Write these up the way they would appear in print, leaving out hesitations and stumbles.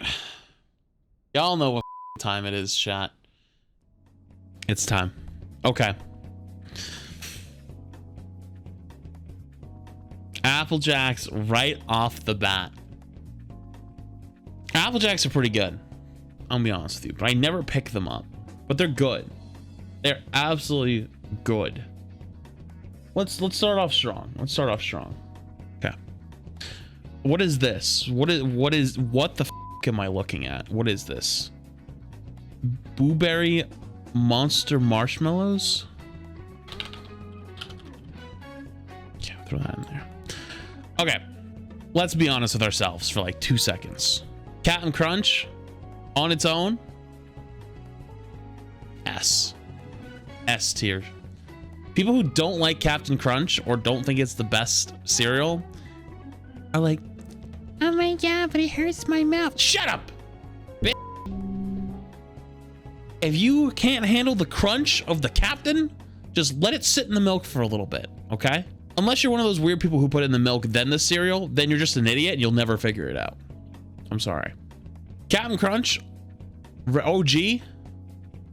right. Y'all know what time it is, chat. It's time. Okay. Apple Jacks right off the bat. Apple Jacks are pretty good. I'll be honest with you, but I never pick them up. But they're good. They're absolutely good. Let's start off strong. Let's start off strong. Okay. What is this? What the f am I looking at? What is this? Blueberry monster marshmallows? Okay, throw that in there. Okay. Let's be honest with ourselves for like 2 seconds. Captain Crunch on its own, S tier. People who don't like Captain Crunch or don't think it's the best cereal are like, oh my god, but it hurts my mouth. Shut up, bitch. If you can't handle the crunch of the Captain, just let it sit in the milk for a little bit, okay? Unless you're one of those weird people who put it in the milk then the cereal, then you're just an idiot and you'll never figure it out. I'm sorry. Captain Crunch OG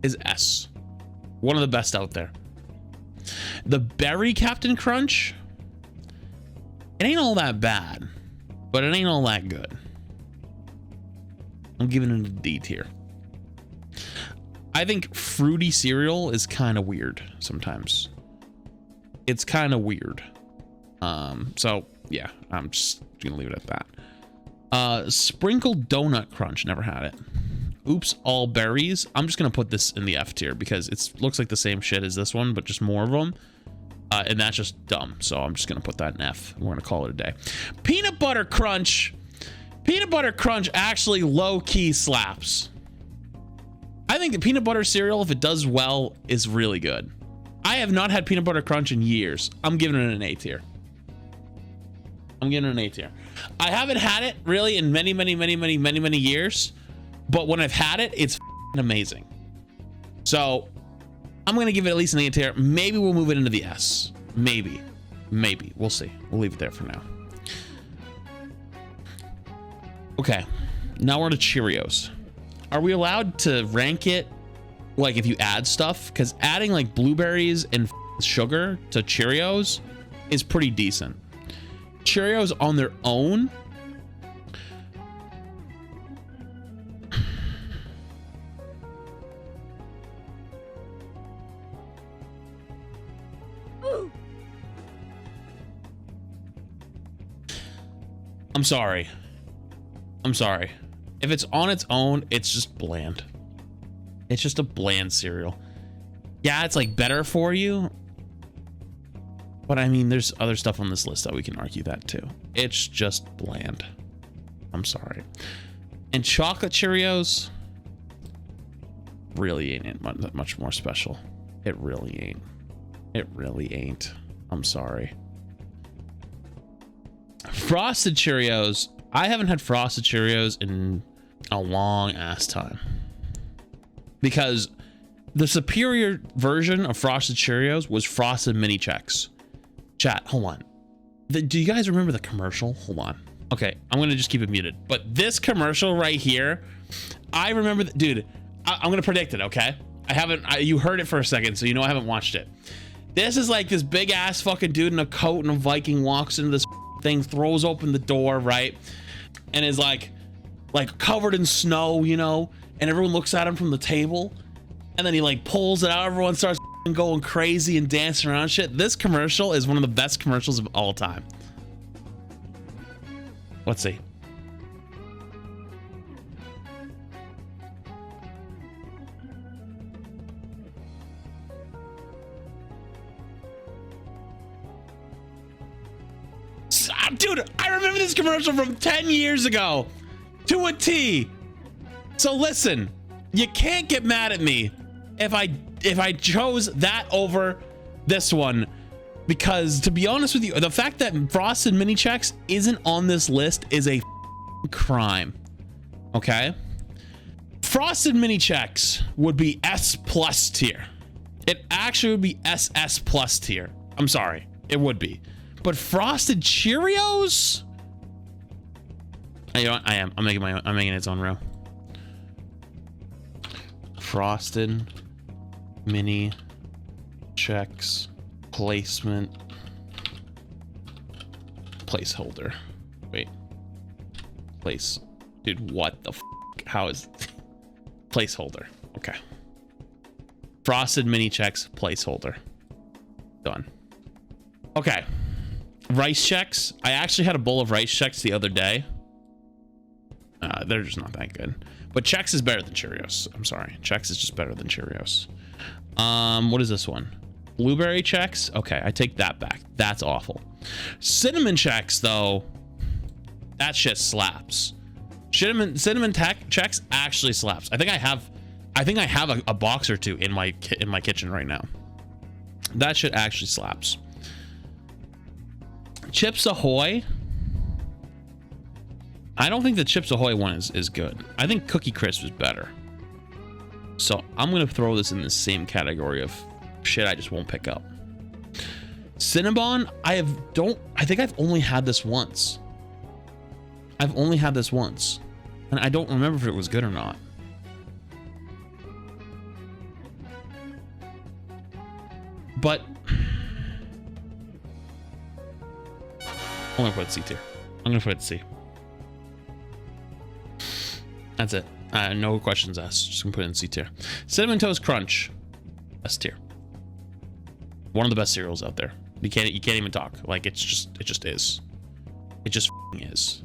is S. One of the best out there. The berry Captain Crunch, it ain't all that bad, but it ain't all that good. I'm giving it a D tier. I think fruity cereal is kind of weird sometimes. It's kind of weird. So yeah, I'm just gonna leave it at that. Sprinkled donut crunch, never had it. Oops, all berries. I'm just gonna put this in the F tier because it looks like the same shit as this one, but just more of them. And that's just dumb. So I'm just gonna put that in F. We're gonna call it a day. Peanut butter crunch. Peanut butter crunch actually low-key slaps. I think the peanut butter cereal, if it does well, is really good. I have not had peanut butter crunch in years. I'm giving it an A tier. I'm giving it an A tier. I haven't had it really in many years, but when I've had it, it's amazing. So I'm gonna give it at least an A tier. Maybe we'll move it into the S. Maybe we'll see. We'll leave it there for now. Okay, now we're to Cheerios. Are we allowed to rank it like if you add stuff? Because adding like blueberries and sugar to Cheerios is pretty decent. Cheerios on their own, I'm sorry. If it's on its own, it's just bland. It's just a bland cereal. Yeah, it's like better for you. But I mean, there's other stuff on this list that we can argue that too. It's just bland. I'm sorry. And chocolate Cheerios really ain't much more special. It really ain't. It really ain't. I'm sorry. Frosted Cheerios. I haven't had Frosted Cheerios in a long ass time. Because the superior version of Frosted Cheerios was Frosted Mini Chex. Chat, hold on. Do you guys remember the commercial? Hold on. Okay, I'm gonna just keep it muted. But this commercial right here, I remember, dude. I'm gonna predict it. Okay, you heard it for a second, so you know I haven't watched it. This is like this big ass fucking dude in a coat and a Viking walks into this thing, throws open the door, right, and is like covered in snow, you know, and everyone looks at him from the table, and then he like pulls it out. Everyone starts going crazy and dancing around shit. This commercial is one of the best commercials of all time. Let's see. Dude, I remember this commercial from 10 years ago to a T. So listen, you can't get mad at me if I chose that over this one, because to be honest with you, the fact that Frosted Mini Chex isn't on this list is a crime. Okay, Frosted Mini Chex would be S+ tier. It actually would be SS+ tier. I'm sorry, it would be. But Frosted Cheerios, You know what? I am. I'm making its own row. Frosted mini checks placement placeholder. Wait. Place. Dude, what the f? How is placeholder? Okay. Frosted mini checks placeholder. Done. Okay. Rice checks. I actually had a bowl of rice checks the other day. They're just not that good. But Chex is better than Cheerios. I'm sorry. Chex is just better than Cheerios. What is this one? Blueberry Chex? Okay, I take that back. That's awful. Cinnamon Chex, though, that shit slaps. Cinnamon Chex actually slaps. I think I have a box or two in my kitchen right now. That shit actually slaps. Chips Ahoy. I don't think the Chips Ahoy one is good. I think Cookie Crisp is better. So I'm gonna throw this in the same category of shit I just won't pick up. Cinnabon, I think I've only had this once. I've only had this once. And I don't remember if it was good or not. But I'm gonna put it C tier. I'm gonna put it C. That's it. No questions asked. Just gonna put it in C tier. Cinnamon Toast Crunch, S tier. One of the best cereals out there. You can't even talk. Like it just is. It just is.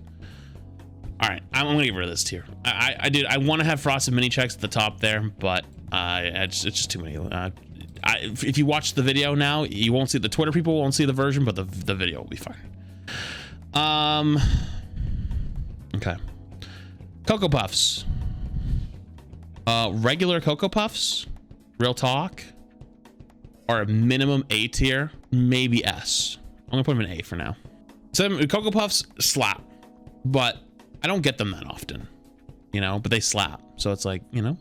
All right, I'm gonna give rid of this tier. I want to have Frosted Mini Chex at the top there, but it's just too many. If you watch the video now, you won't see the Twitter people won't see the version, but the video will be fine. Okay. Coco Puffs. Regular Coco Puffs, real talk, are a minimum A tier, maybe S. I'm gonna put them in A for now. So Coco Puffs slap, but I don't get them that often, you know, but they slap. So it's like, you know,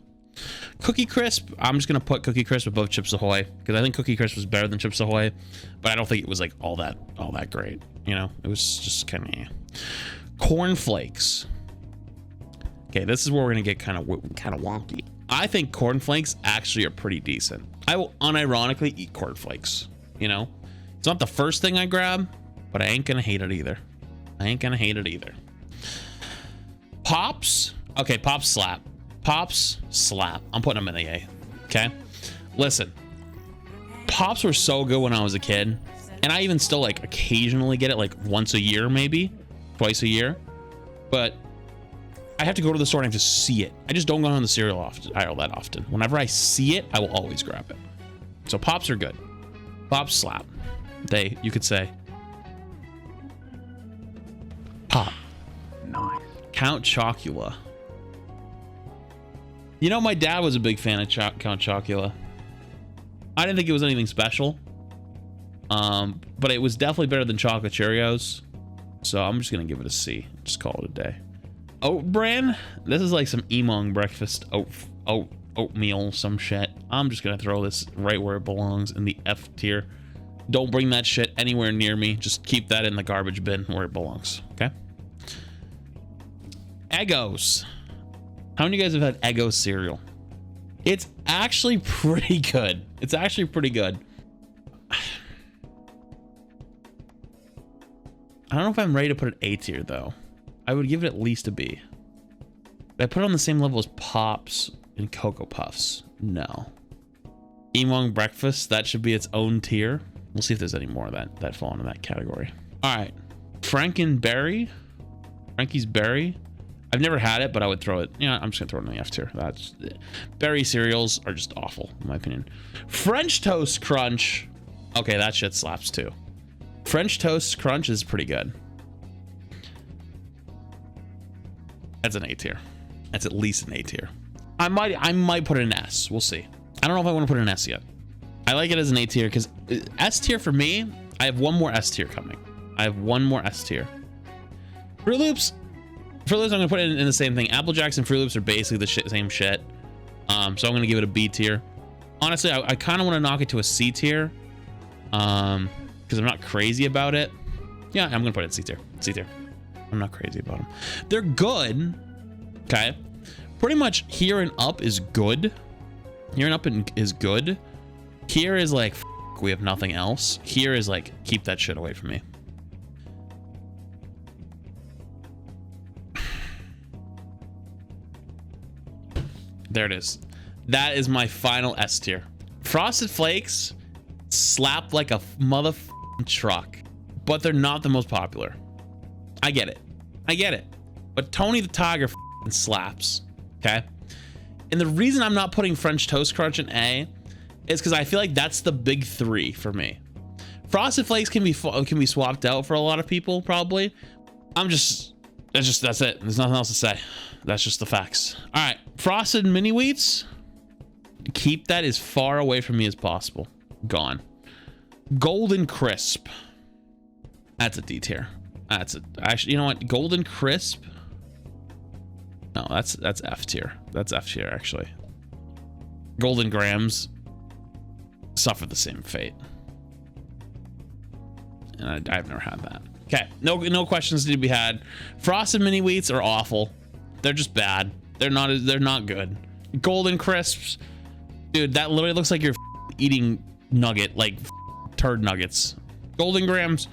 Cookie Crisp. I'm just gonna put Cookie Crisp above Chips Ahoy because I think Cookie Crisp was better than Chips Ahoy, but I don't think it was like all that great. You know, it was just kind of Corn Flakes. Okay, this is where we're gonna get kind of wonky. I think Corn Flakes actually are pretty decent. I will unironically eat Corn Flakes. You know, it's not the first thing I grab, but I ain't gonna hate it either. Pops. Okay, Pops slap. Pops slap. I'm putting them in the A. Okay, listen. Pops were so good when I was a kid, and I even still like occasionally get it like once a year, maybe twice a year, but I have to go to the store and I have to see it. I just don't go on the cereal aisle that often. Whenever I see it, I will always grab it. So Pops are good. Pops slap. You could say. Pop. Nice. Count Chocula. You know, my dad was a big fan of Count Chocula. I didn't think it was anything special. But it was definitely better than Chocolate Cheerios. So I'm just going to give it a C. Just call it a day. Oat bran. This is like some Emong breakfast oatmeal, some shit. I'm just gonna throw this right where it belongs, in the F tier. Don't bring that shit anywhere near me. Just keep that in the garbage bin where it belongs. Okay. Eggos. How many of you guys have had Eggos cereal? It's actually pretty good. It's actually pretty good. I don't know if I'm ready to put it A tier though. I would give it at least a B. But I put it on the same level as Pops and Coco Puffs. No. Emong breakfast, that should be its own tier. We'll see if there's any more of that fall into that category. All right. Frankenberry. Frankie's Berry. I've never had it, but I would throw it. Yeah, I'm just gonna throw it in the F tier. That's berry cereals are just awful, in my opinion. French Toast Crunch. Okay, that shit slaps too. French Toast Crunch is pretty good. That's an A tier. That's at least an A tier. I might put it in S. We'll see. I don't know if I want to put it in S yet. I like it as an A tier because S tier for me, I have one more S tier coming. Fruit Loops. Fruit Loops, I'm gonna put it in the same thing. Apple Jacks and Fruit Loops are basically the same shit. So I'm gonna give it a B tier. Honestly, I kind of want to knock it to a C tier. Because I'm not crazy about it. Yeah, I'm gonna put it in C tier. I'm not crazy about them. They're good. Okay. Pretty much here and up is good. Here and up is good. Here is like, we have nothing else. Here is like, keep that shit away from me. There it is. That is my final S tier. Frosted Flakes slap like a motherfucking truck, but they're not the most popular. I get it. I get it. But Tony the Tiger slaps. Okay. And the reason I'm not putting French Toast Crunch in A is because I feel like that's the big three for me. Frosted Flakes can be swapped out for a lot of people, probably. That's it. There's nothing else to say. That's just the facts. All right, Frosted Mini Wheats. Keep that as far away from me as possible. Gone. Golden Crisp. That's a D tier. Actually, you know what? Golden Crisp. No, that's F tier. That's F tier actually. Golden Grams suffer the same fate, and I've never had that. Okay, no questions need to be had. Frosted Mini Wheats are awful. They're just bad. They're not good. Golden Crisps, dude, that literally looks like you're eating nugget, like turd nuggets. Golden Grams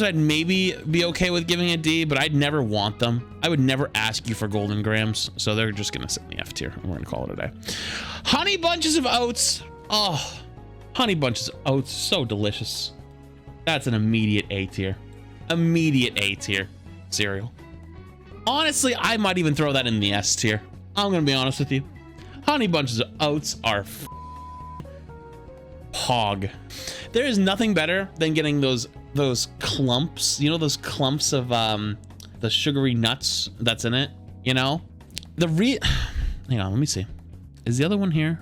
I'd maybe be okay with giving a D, but I'd never want them. I would never ask you for Golden Grams, so they're just gonna sit in the F tier, and we're gonna call it a day. Honey Bunches of Oats. Oh, Honey Bunches of Oats, so delicious. That's an immediate A tier. Immediate A tier cereal. Honestly, I might even throw that in the S tier. I'm gonna be honest with you. Honey Bunches of Oats are hog. There is nothing better than getting those clumps, you know, those clumps of the sugary nuts that's in it, you know. Hang on, let me see, is the other one here?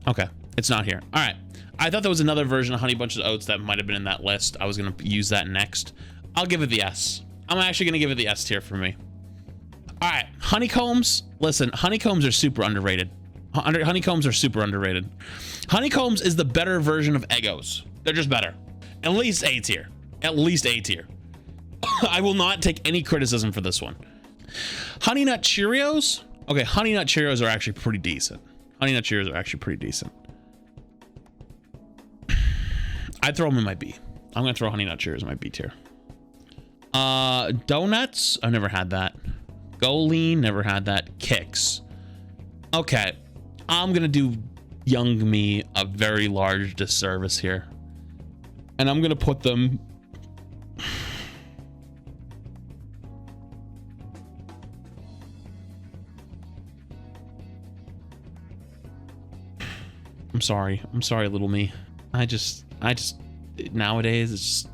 Okay, it's not here. All right, I thought there was another version of Honey Bunches of Oats that might have been in that list. I was gonna use that next. I'll give it the S. I'm actually gonna give it the S tier for me. All right, Honeycombs. Listen, Honeycombs are super underrated. Honeycombs are super underrated. Honeycombs is the better version of Eggos. They're just better. At least A tier. At least A tier. I will not take any criticism for this one. Honey Nut Cheerios. Okay, Honey Nut Cheerios are actually pretty decent. Honey Nut Cheerios are actually pretty decent. I'd throw them in my B. I'm gonna throw Honey Nut Cheerios in my B tier. Donuts. I've never had that. Goleen, never had that. Kicks. Okay, I'm gonna do young me a very large disservice here, and I'm gonna put them I'm sorry little me. I just nowadays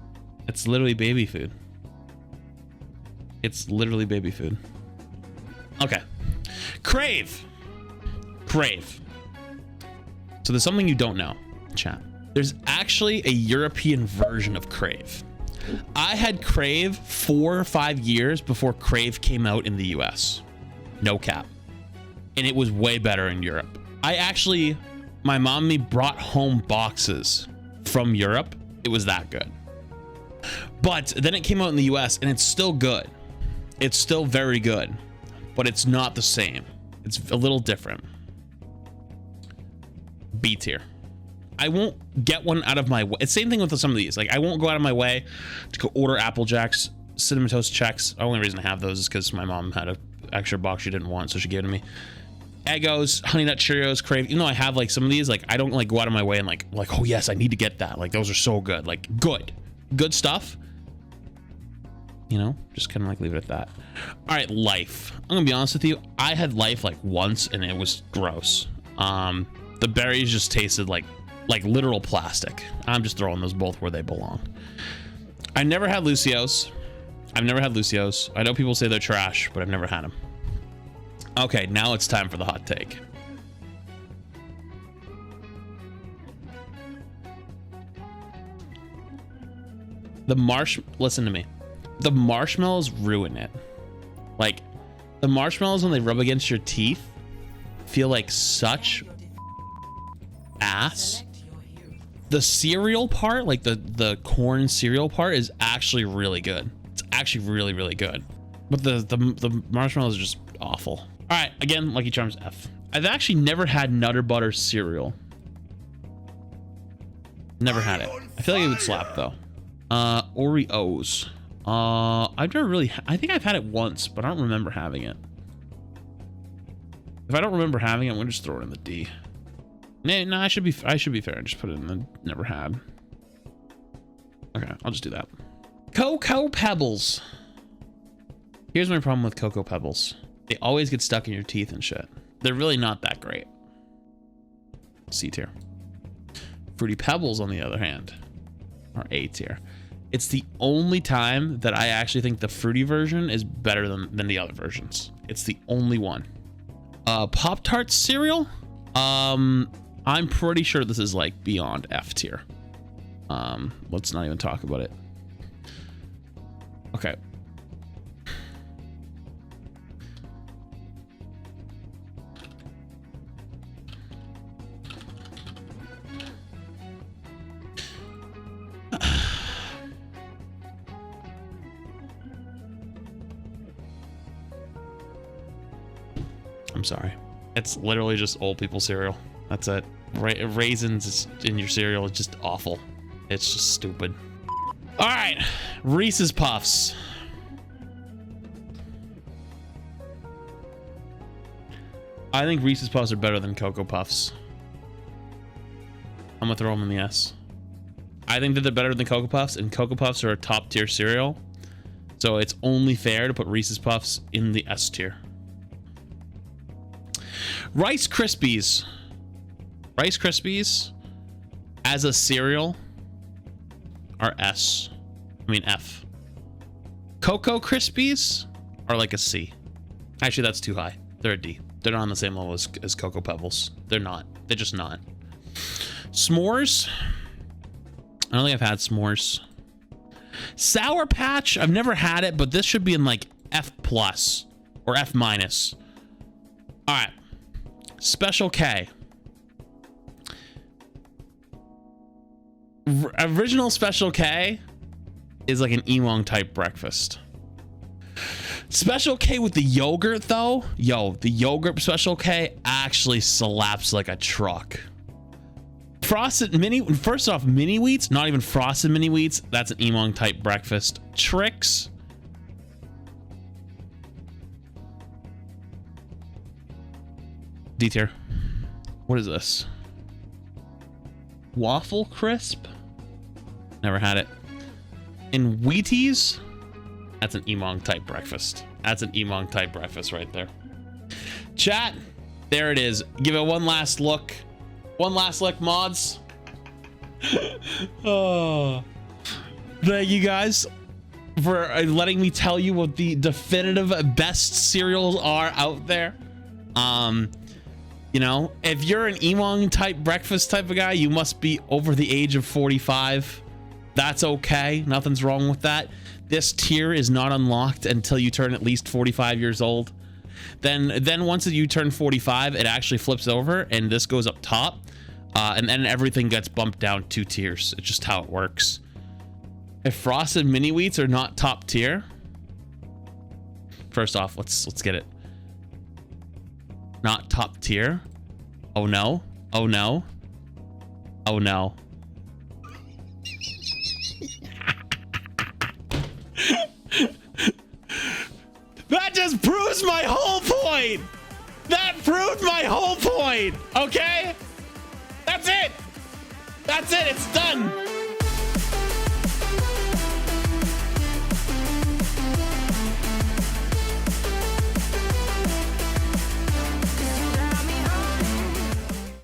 it's literally baby food. It's literally baby food. Okay, Crave. So there's something you don't know, chat. There's actually a European version of Crave. I had Crave 4 or 5 years before Crave came out in the US. No cap. And it was way better in Europe. My mommy brought home boxes from Europe. It was that good. But then it came out in the US and it's still good. It's still very good, but it's not the same. It's a little different. B tier. I won't get one out of my way. It's same thing with some of these. Like, I won't go out of my way to go order Apple Jacks, Cinnamon Toast Chex. The only reason I have those is because my mom had an extra box she didn't want, so she gave it to me. Eggos, Honey Nut Cheerios, Crave. Even though I have like some of these, like I don't like go out of my way and like oh yes, I need to get that. Like those are so good. Like good stuff. You know, just kind of like leave it at that. All right, Life. I'm gonna be honest with you. I had Life like once and it was gross. The berries just tasted like literal plastic. I'm just throwing those both where they belong. I never had Lucios. I've never had Lucios. I know people say they're trash, but I've never had them. Okay, now it's time for the hot take. Listen to me. The marshmallows ruin it. Like, the marshmallows when they rub against your teeth feel like such ass. The cereal part, like the corn cereal part, is actually really good. It's actually really, really good. But the marshmallows are just awful. All right, again, Lucky Charms F. I've actually never had Nutter Butter cereal. Never had it. I feel like it would slap though. Oreos. I've never really. I think I've had it once, but I don't remember having it. If I don't remember having it, I'm gonna just throw it in the D. No, I should be fair and just put it in the never had. Okay, I'll just do that. Coco Pebbles. Here's my problem with Coco Pebbles. They always get stuck in your teeth and shit. They're really not that great. C tier. Fruity Pebbles, on the other hand, are A tier. It's the only time that I actually think the fruity version is better than the other versions. It's the only one. Pop-Tart cereal. I'm pretty sure this is like beyond F tier. Let's not even talk about it. Okay. I'm sorry. It's literally just old people cereal. That's it. Raisins in your cereal is just awful. It's just stupid. All right, Reese's Puffs. I think Reese's Puffs are better than Coco Puffs. I'm gonna throw them in the S. I think that they're better than Coco Puffs, and Coco Puffs are a top tier cereal. So it's only fair to put Reese's Puffs in the S tier. Rice Krispies. Rice Krispies as a cereal are S. I mean F. Cocoa Krispies are like a C. Actually, that's too high. They're a D. They're not on the same level as Coco Pebbles. They're not. They're just not. S'mores. I don't think I've had s'mores. Sour Patch. I've never had it, but this should be in like F plus or F minus. All right. Special K. Original Special K is like an Ewong type breakfast. Special K with the yogurt though, yo, the yogurt Special K actually slaps like a truck. Frosted mini, first off, mini wheats, not even frosted mini wheats. That's an Ewong type breakfast. Tricks. D tier. What is this? Waffle Crisp? Never had it. And Wheaties? That's an Ewong type breakfast. That's an Ewong type breakfast right there. Chat, there it is. Give it one last look. One last look, mods. Oh, thank you guys for letting me tell you what the definitive best cereals are out there. You know, if you're an Ewong type breakfast type of guy, you must be over the age of 45. That's okay. Nothing's wrong with that. This tier is not unlocked until you turn at least 45 years old. Then once you turn 45, it actually flips over and this goes up top. And then everything gets bumped down 2 tiers. It's just how it works. If frosted mini wheats are not top tier, first off, let's get it. Not top tier. Oh no. Oh no. Oh no. That just proves my whole point. That proved my whole point. Okay? That's it. That's it. It's done.